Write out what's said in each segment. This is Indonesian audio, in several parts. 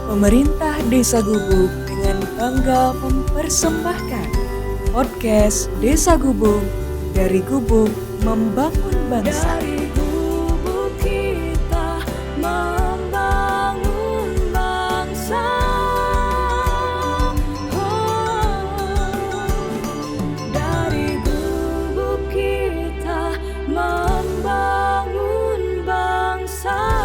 Pemerintah Desa Gubuk dengan bangga mempersembahkan podcast Desa Gubuk, dari Gubuk membangun bangsa. Dari gubuk kita membangun bangsa. Dari gubuk kita membangun bangsa.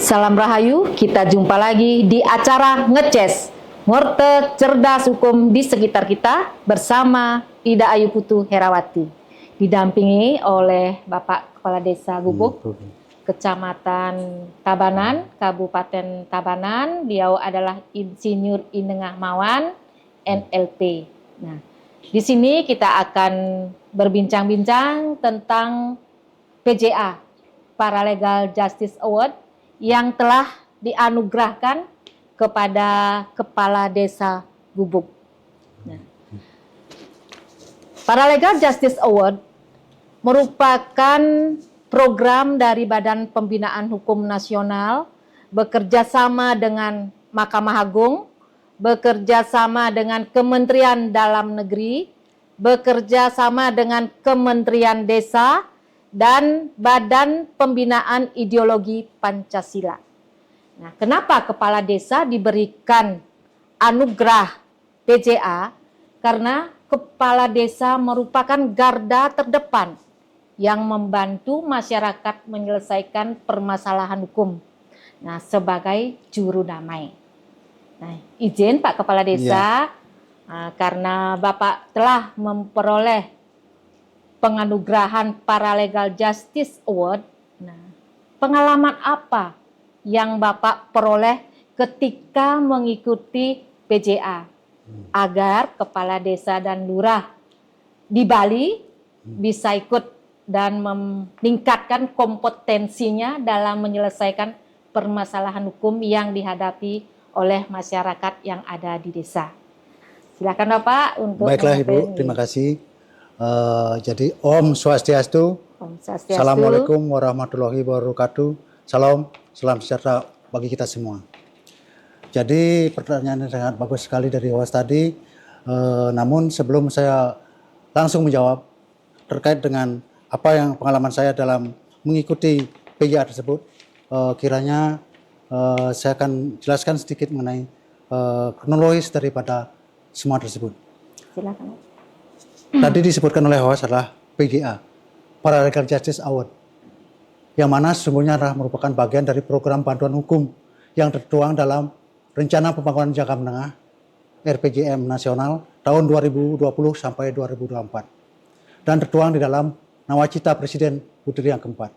Salam Rahayu, kita jumpa lagi di acara Ngeces, Ngorte Cerdas Hukum di sekitar kita bersama Ida Ayu Putu Herawati. Didampingi oleh Bapak Kepala Desa Gubuk, Kecamatan Tabanan, Kabupaten Tabanan. Beliau adalah Insinyur Inengah Mawan, NLP. Nah, di sini kita akan berbincang-bincang tentang PJA, Paralegal Justice Award, yang telah dianugerahkan kepada Kepala Desa Gubuk. Nah, Paralegal Justice Award merupakan program dari Badan Pembinaan Hukum Nasional bekerja sama dengan Mahkamah Agung, bekerja sama dengan Kementerian Dalam Negeri, bekerja sama dengan Kementerian Desa, dan Badan Pembinaan Ideologi Pancasila. Nah, kenapa kepala desa diberikan anugerah PJA? Karena kepala desa merupakan garda terdepan yang membantu masyarakat menyelesaikan permasalahan hukum. Nah, sebagai juru damai. Nah, izin Pak Kepala Desa, karena Bapak telah memperoleh penganugerahan Paralegal Justice Award. Nah, pengalaman apa yang Bapak peroleh ketika mengikuti PJA agar kepala desa dan lurah di Bali bisa ikut dan meningkatkan kompetensinya dalam menyelesaikan permasalahan hukum yang dihadapi oleh masyarakat yang ada di desa. Silakan Bapak untuk. Baiklah Ibu, terima kasih. Jadi Om Swastiastu, Assalamualaikum warahmatullahi wabarakatuh. Salam sejahtera bagi kita semua. Jadi pertanyaan yang sangat bagus sekali dari host tadi. Namun sebelum saya langsung menjawab terkait dengan apa yang pengalaman saya dalam mengikuti PJA tersebut, kiranya saya akan jelaskan sedikit mengenai kronologis daripada semua tersebut. Silakan. Tadi disebutkan oleh host adalah PJA, Paralegal Justice Award, yang mana sesungguhnya adalah merupakan bagian dari program bantuan hukum yang tertuang dalam Rencana Pembangunan Jangka Menengah RPJM Nasional tahun 2020 sampai 2024 dan tertuang di dalam Nawacita Presiden Putri yang keempat.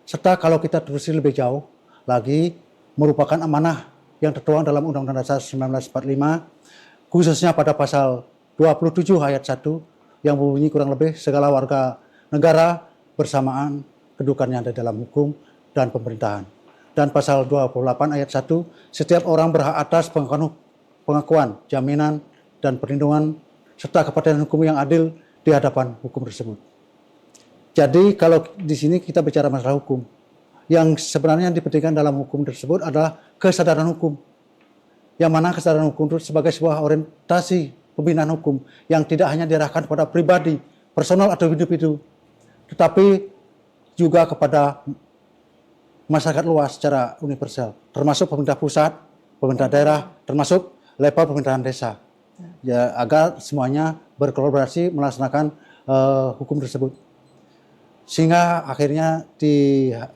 Serta kalau kita telusuri lebih jauh lagi, merupakan amanah yang tertuang dalam Undang-Undang Dasar 1945, khususnya pada pasal 27 ayat 1 yang berbunyi kurang lebih segala warga negara bersamaan kedudukannya ada dalam hukum dan pemerintahan. Dan pasal 28 ayat 1, setiap orang berhak atas pengakuan, jaminan, dan perlindungan serta kepastian hukum yang adil di hadapan hukum tersebut. Jadi kalau di sini kita bicara masalah hukum, yang sebenarnya dipentingkan dalam hukum tersebut adalah kesadaran hukum. Yang mana kesadaran hukum itu sebagai sebuah orientasi pembinaan hukum yang tidak hanya diarahkan kepada pribadi, personal atau individu, tetapi juga kepada masyarakat luas secara universal, termasuk pemerintah pusat, pemerintah daerah, termasuk level pemerintahan desa, ya, agar semuanya berkolaborasi melaksanakan hukum tersebut. Sehingga akhirnya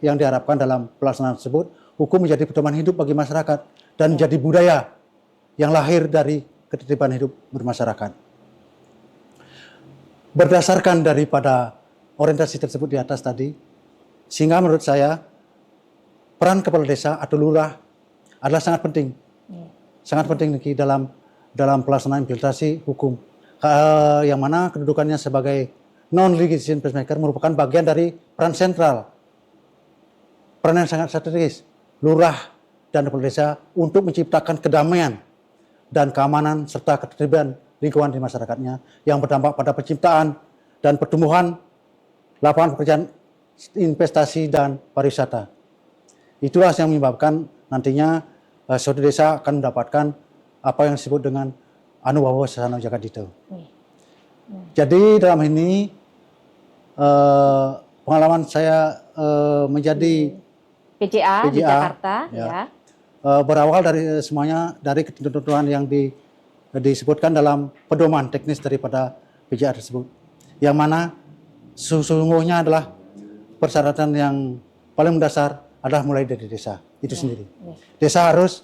yang diharapkan dalam pelaksanaan tersebut, hukum menjadi pedoman hidup bagi masyarakat dan menjadi budaya yang lahir dari ketertiban hidup bermasyarakat. Berdasarkan daripada orientasi tersebut di atas tadi, sehingga menurut saya peran kepala desa atau lurah adalah sangat penting, sangat penting dalam pelaksanaan implementasi hukum, yang mana kedudukannya sebagai non-litigation peacemaker merupakan bagian dari peran sentral, peran yang sangat strategis lurah dan kepala desa untuk menciptakan kedamaian dan keamanan serta ketertiban lingkungan di masyarakatnya yang berdampak pada penciptaan dan pertumbuhan lapangan pekerjaan investasi dan pariwisata. Itulah yang menyebabkan nantinya suatu desa akan mendapatkan apa yang disebut dengan Anubawa Sasana Jagadito. Jadi dalam ini pengalaman saya menjadi PJA di PJA, Jakarta, ya. ya. Berawal dari semuanya dari ketentuan yang disebutkan dalam pedoman teknis daripada PJA tersebut, yang mana sesungguhnya adalah persyaratan yang paling mendasar adalah mulai dari desa itu sendiri. Desa harus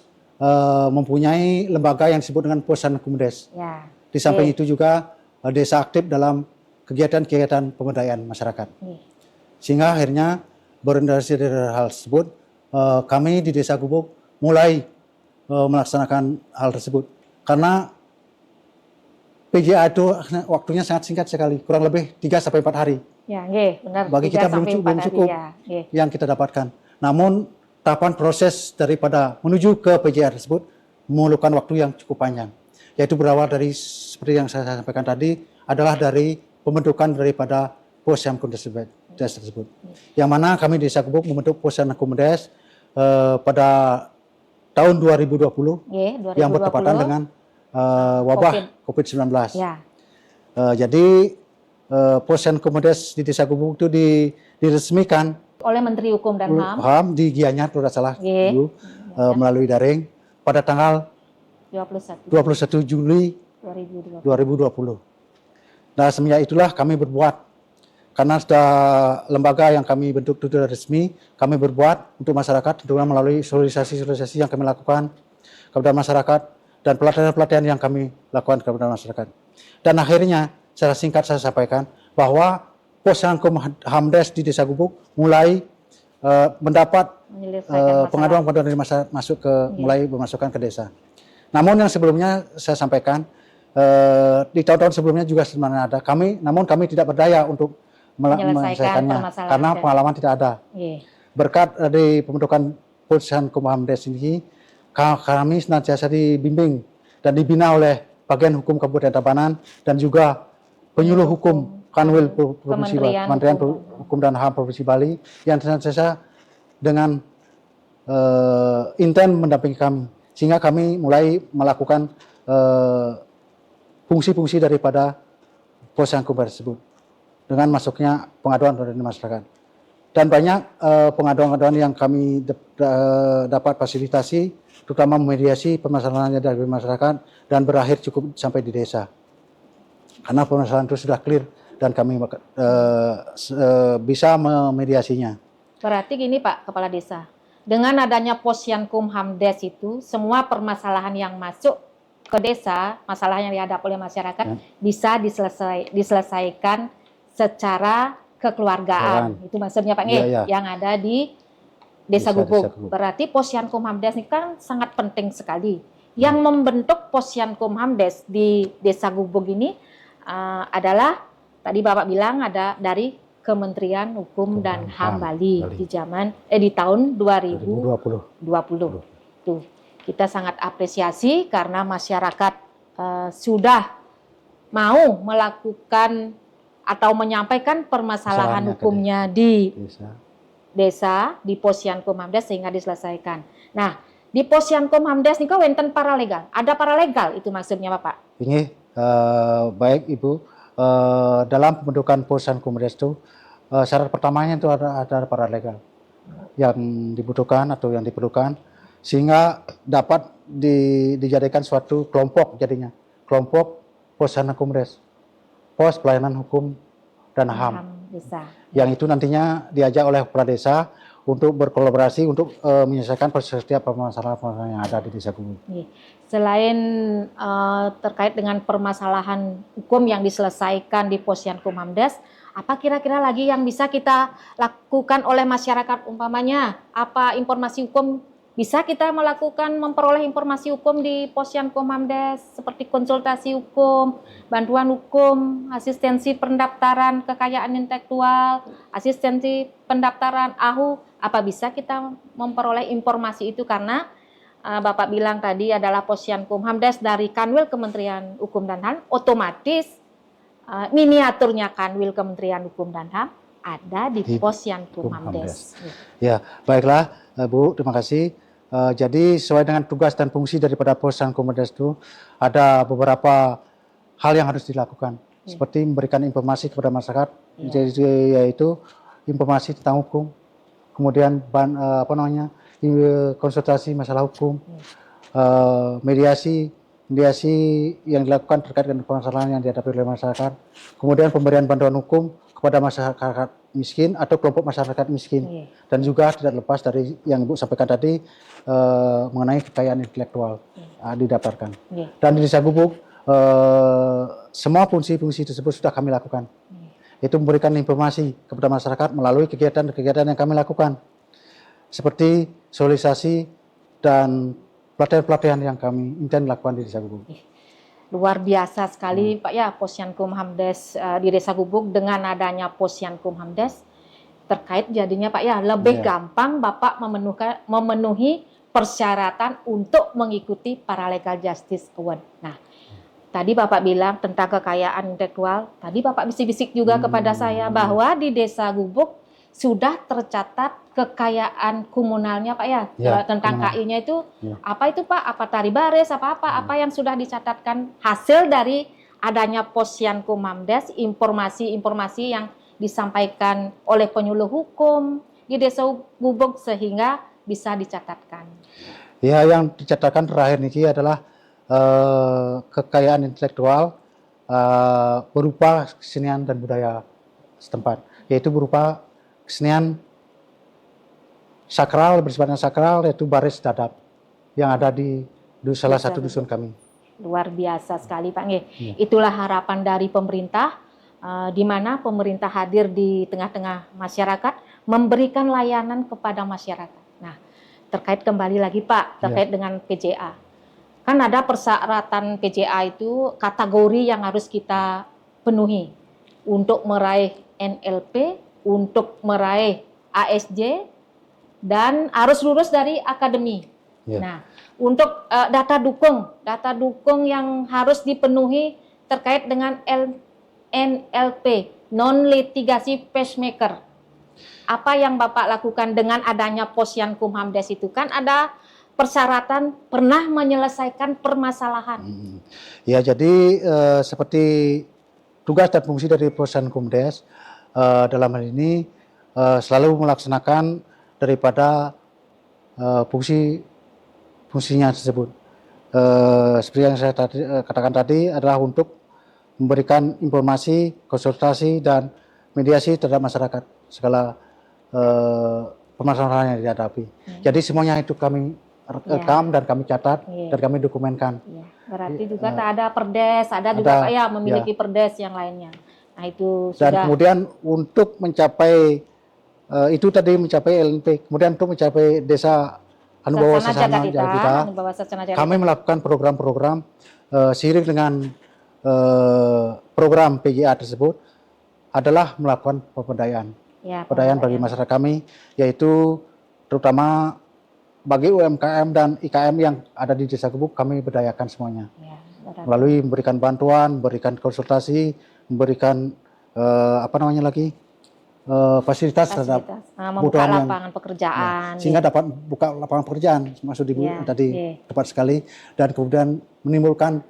mempunyai lembaga yang disebut dengan Posyandu Kumdes. Ya. Di samping itu juga desa aktif dalam kegiatan-kegiatan pemberdayaan masyarakat. Sehingga akhirnya berorientasi dari hal tersebut, kami di Desa Gubuk mulai melaksanakan hal tersebut. Karena PJA itu waktunya sangat singkat sekali, kurang lebih 3-4 hari. Ya, benar. Bagi 3 kita sampai belum 4 hari, cukup ya. yang kita dapatkan. Namun tahapan proses daripada menuju ke PJA tersebut memerlukan waktu yang cukup panjang. Yaitu berawal dari seperti yang saya sampaikan tadi adalah dari pembentukan daripada Posyandu tersebut. Yang mana kami di Desa Gubuk membentuk Posyandu Kumdes pada tahun 2020 yang bertepatan dengan wabah COVID-19. Ya. Jadi Posyandu Kumdes di Desa Gubuk itu diresmikan Oleh Menteri Hukum dan HAM di Gianyar kalau tidak salah dulu, melalui daring pada tanggal 21 Juli 2020. Nah, semenjak itulah kami berbuat, karena sudah lembaga yang kami bentuk itu sudah resmi, kami berbuat untuk masyarakat tentunya melalui sosialisasi yang kami lakukan kepada masyarakat dan pelatihan-pelatihan yang kami lakukan kepada masyarakat. Dan akhirnya secara singkat saya sampaikan bahwa Posyandu Hamdes di Desa Gubuk mulai mendapat pengaduan-pengaduan dari masyarakat masuk ke mulai memasukkan ke desa. Namun yang sebelumnya saya sampaikan di tahun-tahun sebelumnya juga sebenarnya ada namun kami tidak berdaya untuk menyelesaikannya karena pengalaman tidak ada. Berkat dari pembentukan Posyandu Hamdes ini, kami senantiasa dibimbing dan dibina oleh bagian hukum Kabupaten Tabanan dan juga penyuluh hukum Kanwil Provinsi Bali, Kementerian Hukum dan HAM Provinsi Bali yang senantiasa dengan intent mendampingi kami, sehingga kami mulai melakukan fungsi-fungsi daripada Posyandu tersebut dengan masuknya pengaduan dari masyarakat. Dan banyak pengaduan-pengaduan yang kami dapat fasilitasi, terutama memediasi permasalahannya dari masyarakat dan berakhir cukup sampai di desa. Karena permasalahan itu sudah clear dan kami bisa memediasinya. Berarti gini Pak Kepala Desa, dengan adanya Posyandu Hamdes itu, semua permasalahan yang masuk ke desa, masalah yang dihadapi oleh masyarakat bisa diselesaikan secara kekeluargaan. Itu maksudnya Pak yang ada di Desa Gubuk. Berarti Posyandu Hamdes ini kan sangat penting sekali. Yang membentuk Posyandu Hamdes di Desa Gubuk ini adalah tadi Bapak bilang ada dari Kementerian Hukum dan HAM Bali di tahun 2020. Tuh, kita sangat apresiasi karena masyarakat sudah mau melakukan atau menyampaikan permasalahan hukumnya di desa di Posyandu Hamdes sehingga diselesaikan. Nah, di Posyandu Hamdes ini wenten paralegal. Ada paralegal itu maksudnya Bapak? Ini baik Ibu, dalam pembentukan Posyandu Kumdes itu syarat pertamanya itu ada paralegal yang dibutuhkan atau yang diperlukan sehingga dapat dijadikan suatu kelompok jadinya, kelompok Posyandu Kumdes, Pos Pelayanan Hukum dan HAM, yang itu nantinya diajak oleh kepala desa untuk berkolaborasi untuk menyelesaikan setiap permasalahan yang ada di Desa Gubuk. Selain terkait dengan permasalahan hukum yang diselesaikan di Posyandu Hamdes, apa kira-kira lagi yang bisa kita lakukan oleh masyarakat? Umpamanya, apa informasi hukum bisa kita melakukan, memperoleh informasi hukum di Posyandu Hamdes seperti konsultasi hukum, bantuan hukum, asistensi pendaftaran kekayaan intelektual, asistensi pendaftaran AHU. Apa bisa kita memperoleh informasi itu? Karena Bapak bilang tadi adalah Posyandu Hamdes dari Kanwil Kementerian Hukum dan HAM, otomatis miniaturnya Kanwil Kementerian Hukum dan HAM ada di Di Posyankumhamdes. Ya, baiklah Bu, terima kasih. Jadi sesuai dengan tugas dan fungsi daripada Posyankumhamdes itu ada beberapa hal yang harus dilakukan, seperti memberikan informasi kepada masyarakat, yaitu informasi tentang hukum, kemudian konsultasi masalah hukum, mediasi yang dilakukan terkait dengan permasalahan yang dihadapi oleh masyarakat, kemudian pemberian bantuan hukum kepada masyarakat miskin atau kelompok masyarakat miskin, dan juga tidak lepas dari yang Ibu sampaikan tadi mengenai kekayaan intelektual didaftarkan. Dan di Desa Gubuk semua fungsi-fungsi tersebut sudah kami lakukan, yaitu memberikan informasi kepada masyarakat melalui kegiatan-kegiatan yang kami lakukan, seperti sosialisasi dan pelatihan-pelatihan yang kami intend lakukan di Desa Gubuk. Luar biasa sekali Pak ya, Posyankumhamdes di Desa Gubuk. Dengan adanya Posyankumhamdes terkait jadinya Pak ya lebih gampang Bapak memenuhi persyaratan untuk mengikuti Paralegal Justice Award. Nah, tadi Bapak bilang tentang kekayaan intelektual. Tadi Bapak bisik-bisik juga kepada saya bahwa di Desa Gubuk sudah tercatat kekayaan komunalnya Pak ya, tentang KI-nya itu apa itu Pak? Apa tari baris, apa yang sudah dicatatkan hasil dari adanya Posyankumhamdes, informasi-informasi yang disampaikan oleh penyuluh hukum di Desa Gubuk sehingga bisa dicatatkan. Ya, yang dicatatkan terakhir ini adalah kekayaan intelektual berupa kesenian dan budaya setempat, yaitu berupa kesenian sakral, bersifatnya sakral, yaitu baris dadap yang ada di salah satu dusun kami. Luar biasa sekali Pak. Itulah harapan dari pemerintah, di mana pemerintah hadir di tengah-tengah masyarakat, memberikan layanan kepada masyarakat. Nah, terkait kembali lagi Pak, terkait dengan PJA. Kan ada persyaratan PJA itu kategori yang harus kita penuhi untuk meraih NLP, untuk meraih ASJ, dan harus lulus dari akademi. Nah, untuk data dukung yang harus dipenuhi terkait dengan NLP, non-litigasi pacemaker. Apa yang Bapak lakukan dengan adanya Posyankumhamdes itu? Kan ada persyaratan pernah menyelesaikan permasalahan. Ya, jadi seperti tugas dan fungsi dari Posyankumhamdes dalam hal ini selalu melaksanakan daripada fungsinya tersebut. Seperti yang saya katakan tadi adalah untuk memberikan informasi, konsultasi dan mediasi terhadap masyarakat segala permasalahan yang dihadapi. Jadi semuanya itu kami rekam dan kami catat dan kami dokumenkan. Berarti juga ada perdes, ada juga Pak ya memiliki perdes yang lainnya. Nah itu sudah. Dan kemudian untuk mencapai itu tadi mencapai LNP, kemudian untuk mencapai desa Anubawa Sasana Jagatita, kami melakukan program-program seiring dengan program PJA tersebut adalah melakukan pemberdayaan. Pemberdayaan bagi masyarakat kami, yaitu terutama bagi UMKM dan IKM yang ada di Desa Gubuk, kami berdayakan semuanya. Melalui memberikan bantuan, memberikan konsultasi, memberikan fasilitas terhadap membuka lapangan pekerjaan. Sehingga dapat buka lapangan pekerjaan, maksud Ibu tadi tepat sekali, dan kemudian menimbulkan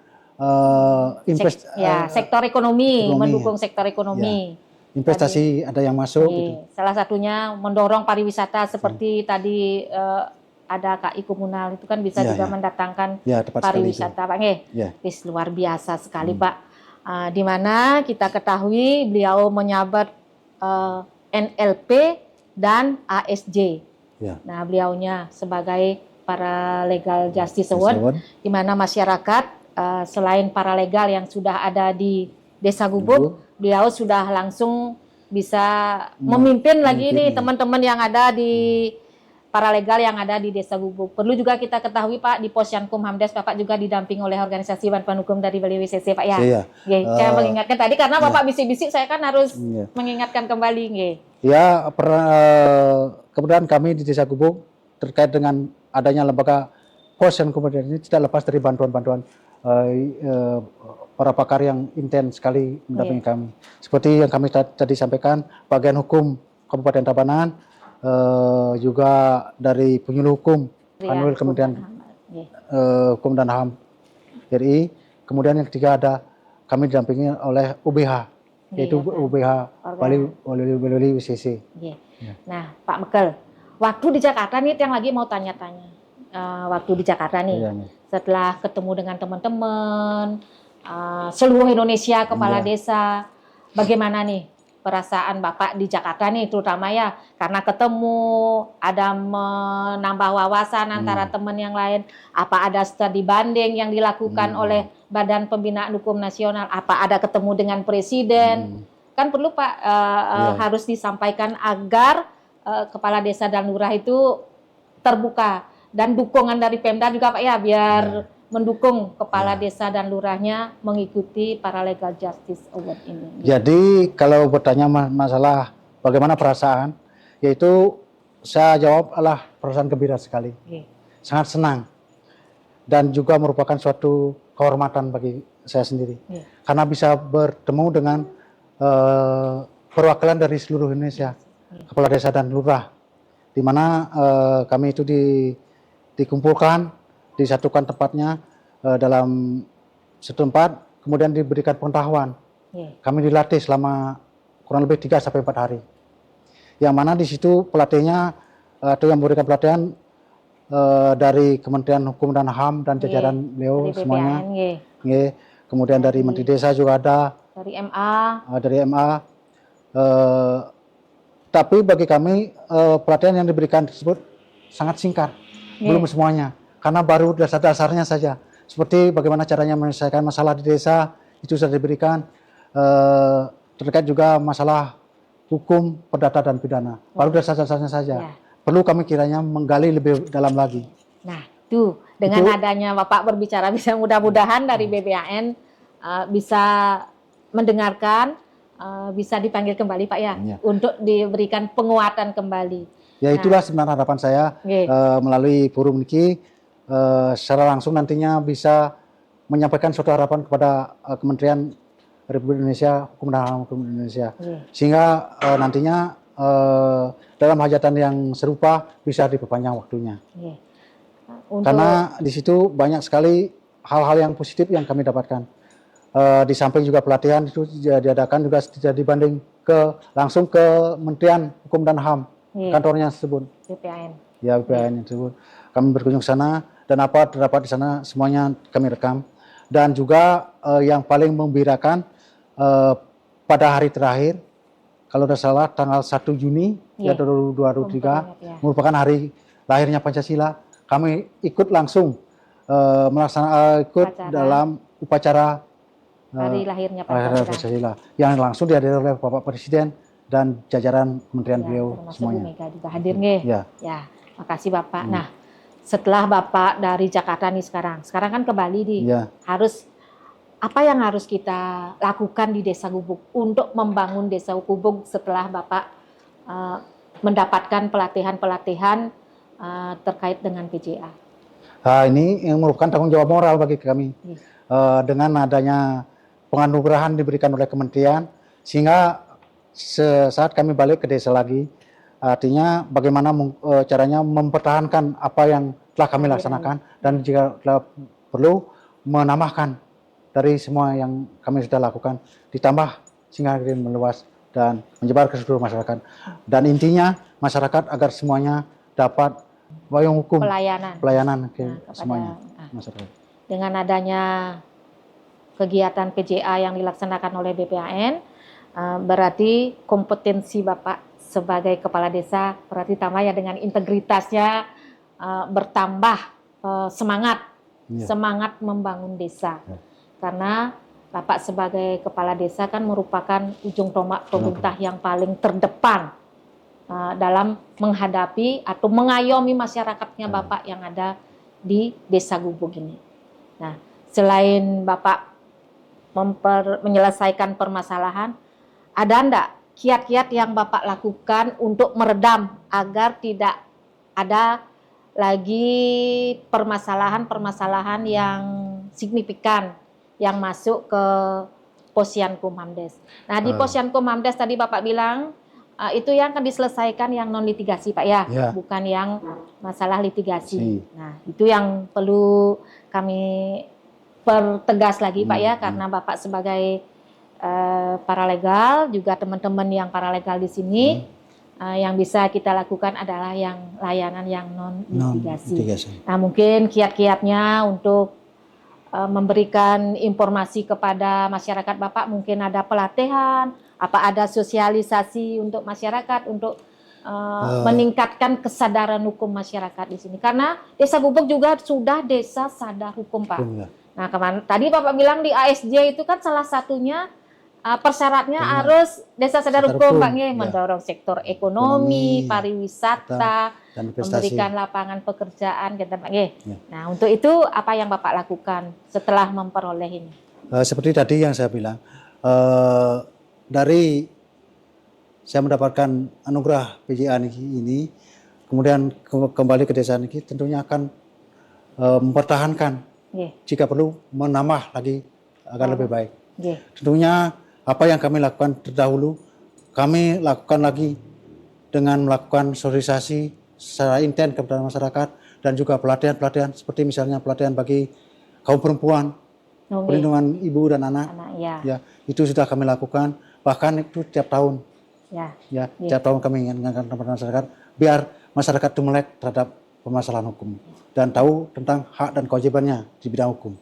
sektor ekonomi, mendukung sektor ekonomi. Investasi ada yang masuk. Gitu. Salah satunya mendorong pariwisata seperti tadi ada KI komunal itu kan bisa juga mendatangkan pariwisata Pak. Luar biasa sekali Pak. Di mana kita ketahui beliau menyabat NLP dan ASJ. Nah, beliaunya sebagai Paralegal Justice Award, di mana masyarakat selain paralegal yang sudah ada di Desa Gubuk, beliau sudah langsung bisa memimpin lagi nih teman-teman yang ada di paralegal yang ada di Desa Gubuk. Perlu juga kita ketahui Pak, di Posyankumhamdes Bapak juga didamping oleh organisasi bantuan hukum dari Bali WCC Pak ya. Saya mengingatkan tadi karena Bapak bisik-bisik, saya kan harus mengingatkan kembali. Kemudian kami di Desa Gubuk terkait dengan adanya lembaga Posyankumhamdes ini tidak lepas dari bantuan-bantuan para pakar yang intens sekali mendampingi kami. Seperti yang kami tadi sampaikan, bagian hukum Kabupaten Tabanan, juga dari penyuluh hukum Kanwil Kementerian Hukum dan HAM RI. Kemudian yang ketiga ada kami didampingi oleh UBH, yaitu UBH Wali WCC. Nah, Pak Mekel, waktu di Jakarta nih yang lagi mau tanya-tanya. Waktu di Jakarta nih, setelah ketemu dengan teman-teman seluruh Indonesia, kepala desa, bagaimana nih perasaan Bapak di Jakarta nih, terutama ya karena ketemu, ada menambah wawasan antara teman yang lain, apa ada studi banding yang dilakukan oleh Badan Pembinaan Hukum Nasional, apa ada ketemu dengan Presiden, kan perlu Pak harus disampaikan agar kepala desa dan lurah itu terbuka, dan dukungan dari Pemda juga Pak ya, biar mendukung kepala desa dan lurahnya mengikuti Paralegal Justice Award ini. Jadi kalau bertanya masalah bagaimana perasaan, yaitu saya jawab adalah perasaan gembira sekali, sangat senang, dan juga merupakan suatu kehormatan bagi saya sendiri, karena bisa bertemu dengan perwakilan dari seluruh Indonesia, kepala desa dan lurah, di mana kami itu dikumpulkan, disatukan tempatnya dalam satu tempat, kemudian diberikan pengetahuan. Kami dilatih selama kurang lebih 3-4 hari. Yang mana di situ pelatihnya atau yang memberikan pelatihan dari Kementerian Hukum dan HAM dan jajaran beliau semuanya. Kemudian dari Menteri Desa juga ada. Dari MA. Tapi bagi kami pelatihan yang diberikan tersebut sangat singkat, belum semuanya. Karena baru dasar-dasarnya saja, seperti bagaimana caranya menyelesaikan masalah di desa, itu sudah diberikan, terkait juga masalah hukum, perdata dan pidana, baru dasar-dasarnya saja. Perlu kami kiranya menggali lebih dalam lagi. Nah, tuh dengan adanya Bapak berbicara, bisa mudah-mudahan dari BPAN bisa mendengarkan, bisa dipanggil kembali Pak ya, untuk diberikan penguatan kembali. Ya itulah sebenarnya harapan saya melalui forum ini. Secara langsung nantinya bisa menyampaikan suatu harapan kepada Kementerian Republik Indonesia, Hukum dan HAM Indonesia, sehingga nantinya dalam hajatan yang serupa bisa diperpanjang waktunya. Karena di situ banyak sekali hal-hal yang positif yang kami dapatkan. Di samping juga pelatihan itu diadakan juga dibanding langsung ke Kementerian Hukum dan HAM, kantornya tersebut. BPAN. Ya, BPAN tersebut. Kami berkunjung ke sana, dan apa terdapat di sana semuanya kami rekam. Dan juga yang paling membirakan pada hari terakhir, kalau tidak salah tanggal 1 Juni 2023 merupakan hari lahirnya Pancasila. Kami ikut langsung dalam upacara hari lahirnya Pancasila yang langsung dihadiri oleh Bapak Presiden dan jajaran kementerian beliau semuanya. Mega juga hadir nggih. Ya, makasih Bapak. Nah, setelah Bapak dari Jakarta nih sekarang kan ke Bali nih, harus apa yang harus kita lakukan di Desa Gubuk untuk membangun Desa Gubuk setelah Bapak mendapatkan pelatihan-pelatihan terkait dengan PJA? Nah, ini yang merupakan tanggung jawab moral bagi kami. Dengan adanya penganugerahan diberikan oleh kementerian, sehingga saat kami balik ke desa lagi, artinya bagaimana caranya mempertahankan apa yang telah kami laksanakan, dan jika perlu menambahkan dari semua yang kami sudah lakukan, ditambah sehingga meluas dan menyebar ke seluruh masyarakat. Dan intinya masyarakat agar semuanya dapat payung hukum pelayanan ke semuanya masyarakat. Dengan adanya kegiatan PJA yang dilaksanakan oleh BPAN, berarti kompetensi Bapak sebagai kepala desa berarti tambah ya, dengan integritasnya bertambah semangat membangun desa. Karena Bapak sebagai kepala desa kan merupakan ujung tombak pemerintah yang paling terdepan dalam menghadapi atau mengayomi masyarakatnya Bapak yang ada di Desa Gubuk ini. Nah, selain Bapak menyelesaikan permasalahan, ada enggak kiat-kiat yang Bapak lakukan untuk meredam agar tidak ada lagi permasalahan-permasalahan yang signifikan yang masuk ke Posyankum Hamdes. Nah, di Posyankum Hamdes tadi Bapak bilang itu yang akan diselesaikan yang non litigasi Pak ya, Ya. bukan yang masalah litigasi. Nah, itu yang perlu kami pertegas lagi Pak ya, karena Bapak sebagai paralegal, juga teman-teman yang paralegal di sini, yang bisa kita lakukan adalah yang layanan yang non litigasi. Nah, mungkin kiat-kiatnya untuk memberikan informasi kepada masyarakat Bapak, mungkin ada pelatihan, apa ada sosialisasi untuk masyarakat untuk meningkatkan kesadaran hukum masyarakat di sini. Karena Desa Gubuk juga sudah desa sadar hukum Pak. Nah, tadi Bapak bilang di ASJ itu kan salah satunya persyaratnya harus desa sadar hukum Pak Nge, mendorong sektor ekonomi, pariwisata, dan memberikan lapangan pekerjaan gitu Pak Nge. Nah, untuk itu apa yang Bapak lakukan setelah memperoleh ini? Seperti tadi yang saya bilang, dari saya mendapatkan anugerah PJA ini, kemudian kembali ke desa ini, tentunya akan mempertahankan, jika perlu menambah lagi agar lebih baik. Tentunya apa yang kami lakukan terdahulu, kami lakukan lagi dengan melakukan sosialisasi secara intens kepada masyarakat, dan juga pelatihan-pelatihan seperti misalnya pelatihan bagi kaum perempuan, perlindungan ibu dan anak, ya, itu sudah kami lakukan, bahkan itu tiap tahun, tiap tahun kami ingatkan kepada masyarakat, biar masyarakat itu melek terhadap permasalahan hukum dan tahu tentang hak dan kewajibannya di bidang hukum.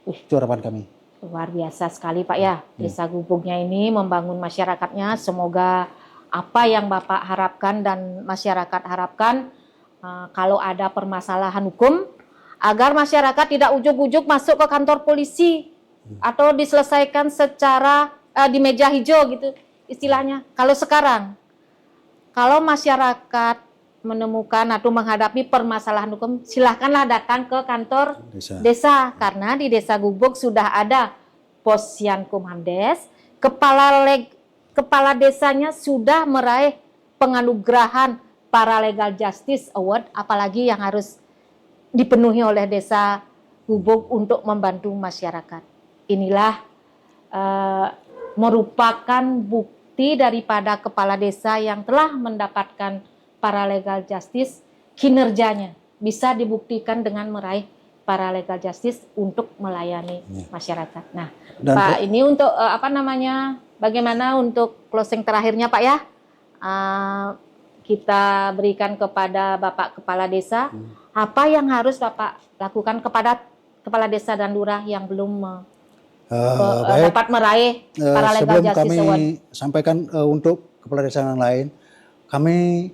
Itu harapan kami. Luar biasa sekali Pak ya, Desa Gubuknya ini membangun masyarakatnya. Semoga apa yang Bapak harapkan dan masyarakat harapkan, kalau ada permasalahan hukum, agar masyarakat tidak ujuk-ujuk masuk ke kantor polisi atau diselesaikan secara di meja hijau gitu istilahnya. Kalau sekarang, kalau masyarakat menemukan atau menghadapi permasalahan hukum, silahkanlah datang ke kantor desa. Karena di Desa Gubuk sudah ada Posyankum Hamdes, kepala desanya sudah meraih penganugerahan Paralegal Justice Award, apalagi yang harus dipenuhi oleh Desa Gubuk untuk membantu masyarakat. Inilah merupakan bukti daripada kepala desa yang telah mendapatkan Paralegal Justice, kinerjanya bisa dibuktikan dengan meraih Paralegal Justice untuk melayani masyarakat. Nah, dan Pak, ini untuk bagaimana untuk closing terakhirnya Pak ya? Kita berikan kepada Bapak Kepala Desa, apa yang harus Bapak lakukan kepada Kepala Desa dan Lurah yang belum dapat meraih Paralegal Justice Award? Sebelum kami sampaikan untuk Kepala Desa yang lain, kami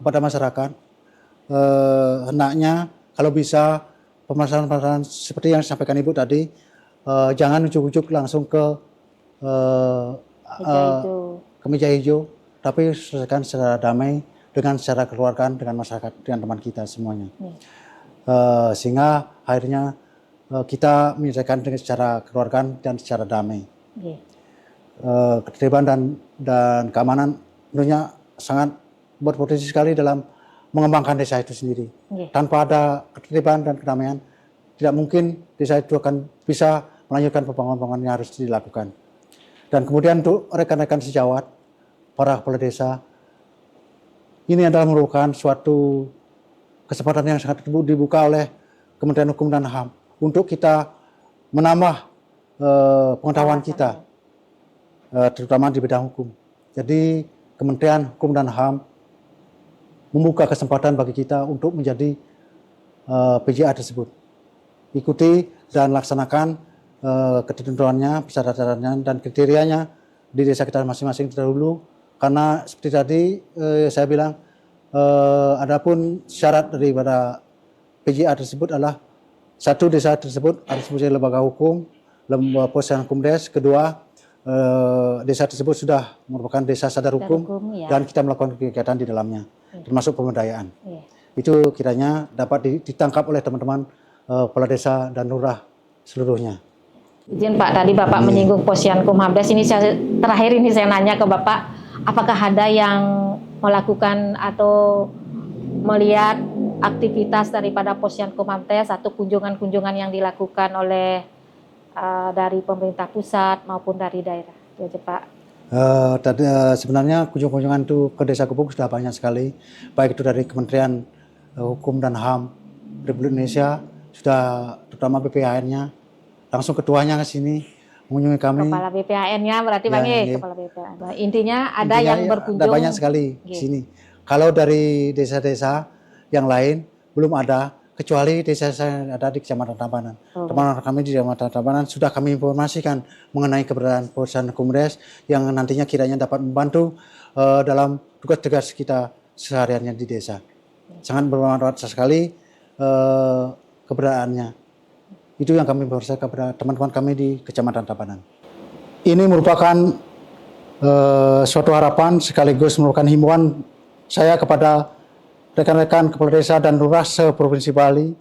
kepada masyarakat, hendaknya kalau bisa permasalahan-permasalahan seperti yang disampaikan Ibu tadi, jangan ujuk-ujuk langsung ke meja hijau, tapi selesaikan secara damai dengan secara kekeluargaan dengan masyarakat, dengan teman kita semuanya. Sehingga akhirnya kita menyelesaikan dengan secara kekeluargaan dan secara damai. Ketertiban dan keamanan tentunya sangat berpotensi sekali dalam mengembangkan desa itu sendiri. Tanpa ada ketertiban dan kedamaian, tidak mungkin desa itu akan bisa melanjutkan pembangunan yang harus dilakukan. Dan kemudian untuk rekan-rekan sejawat, para kepala desa, ini adalah merupakan suatu kesempatan yang sangat dibuka oleh Kementerian Hukum dan HAM untuk kita menambah pengetahuan kita, terutama di bidang hukum. Jadi Kementerian Hukum dan HAM membuka kesempatan bagi kita untuk menjadi PJA tersebut. Ikuti dan laksanakan ketentuannya, persyaratannya, dan kriterianya di desa kita masing-masing terdahulu. Karena seperti tadi saya bilang, adapun syarat daripada PJA tersebut adalah satu, desa tersebut harus menjadi lembaga hukum, lembaga Posyankum Des. Kedua, desa tersebut sudah merupakan desa sadar hukum, dan kita melakukan kegiatan di dalamnya, termasuk pemberdayaan. Itu kiranya dapat ditangkap oleh teman-teman kepala desa dan lurah seluruhnya. Izin Pak, tadi Bapak menyinggung Posyankum Hamdes. Ini terakhir ini saya nanya ke Bapak, apakah ada yang melakukan atau melihat aktivitas daripada Posyankumhamdes atau kunjungan-kunjungan yang dilakukan oleh dari pemerintah pusat maupun dari daerah. Ya, Pak. Sebenarnya kunjungan-kunjungan itu ke Desa Gubuk sudah banyak sekali, baik itu dari Kementerian Hukum dan HAM Republik Indonesia, sudah terutama BPHN-nya, langsung ketuanya ke sini mengunjungi kami. Kepala BPHN-nya berarti Bang Ya. Kepala BPHN. Intinya ada yang berkunjung. Ada banyak sekali di sini. Kalau dari desa-desa yang lain belum ada, kecuali desa saya ada di Kecamatan Tabanan. Teman-teman kami di Kecamatan Tabanan sudah kami informasikan mengenai keberadaan Posyankumhamdes yang nantinya kiranya dapat membantu dalam tugas-tugas kita sehariannya di desa. Sangat bermanfaat sekali keberadaannya. Itu yang kami informasikan kepada teman-teman kami di Kecamatan Tabanan. Ini merupakan suatu harapan sekaligus merupakan himbauan saya kepada rekan-rekan kepala desa dan lurah se-Provinsi Bali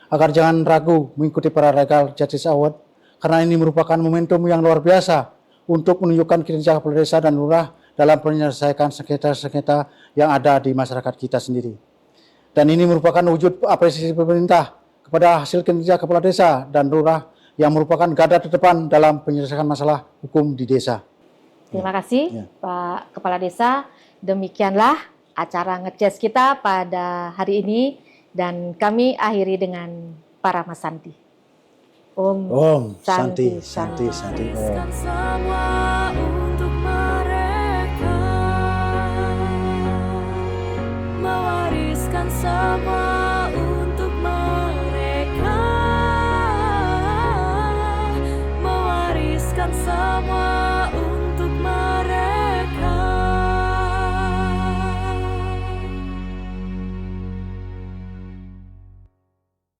agar jangan ragu mengikuti Paralegal Justice Award karena ini merupakan momentum yang luar biasa untuk menunjukkan kinerja kepala desa dan lurah dalam menyelesaikan sengketa-sengketa yang ada di masyarakat kita sendiri. Dan ini merupakan wujud apresiasi pemerintah kepada hasil kinerja kepala desa dan lurah yang merupakan garda terdepan dalam penyelesaian masalah hukum di desa. Terima kasih Pak Kepala Desa. Demikianlah acara ngecas kita pada hari ini dan kami akhiri dengan para Mas Santi. Om Santi. Wariskan semua untuk mereka, mewariskan semua